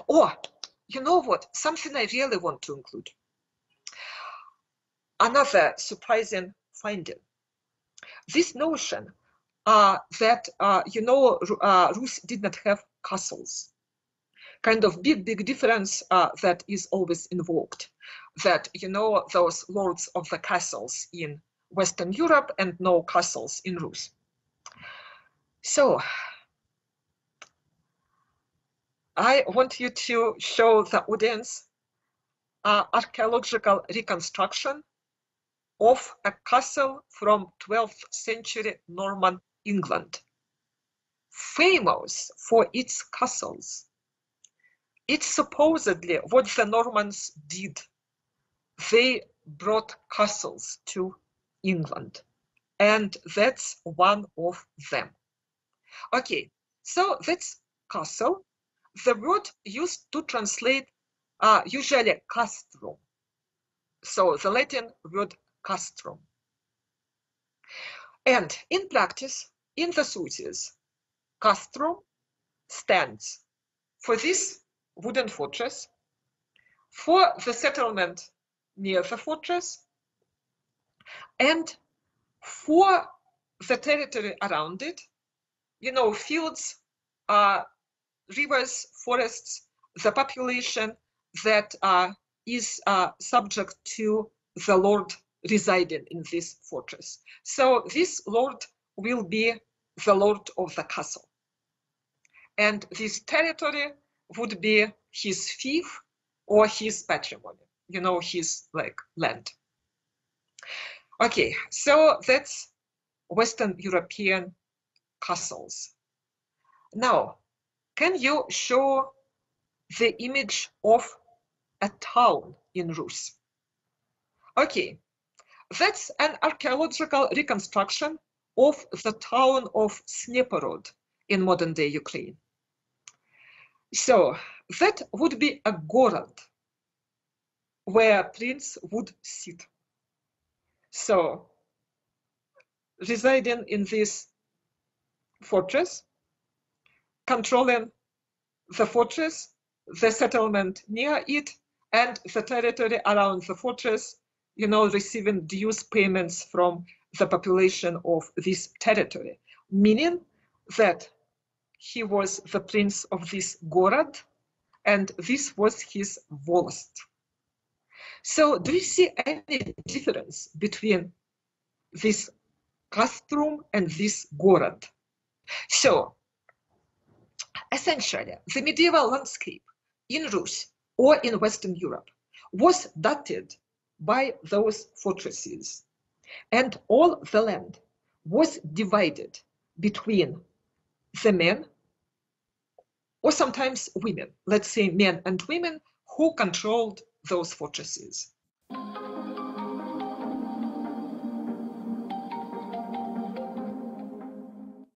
Or, you know what? Something I really want to include. Another surprising finding. This notion that, Rus did not have castles. Kind of big difference that is always invoked. That, those lords of the castles in Western Europe and no castles in Rus. So, I want you to show the audience archaeological reconstruction of a castle from 12th century Norman England, famous for its castles. It's supposedly what the Normans did. They brought castles to England, and that's one of them. Okay, so that's castle. The word used to translate usually castrum. So the Latin word castrum. And in practice, in the sources, castrum stands for this wooden fortress, for the settlement near the fortress, and for the territory around it, fields, rivers, forests, the population that is subject to the lord residing in this fortress. So this lord will be the lord of the castle. And this territory would be his fief or his patrimony, his land. Okay, so that's Western European castles. Now, can you show the image of a town in Rus? Okay, that's an archaeological reconstruction of the town of Sneporod in modern-day Ukraine. So that would be a gorod where a prince would sit. So residing in this fortress, controlling the fortress, the settlement near it, and the territory around the fortress, receiving dues payments from the population of this territory, meaning that he was the prince of this gorod, and this was his volost. So do you see any difference between this castrum and this gorod? So essentially, the medieval landscape in Rus or in Western Europe was dotted by those fortresses, and all the land was divided between the men, or sometimes women, let's say men and women, who controlled those fortresses.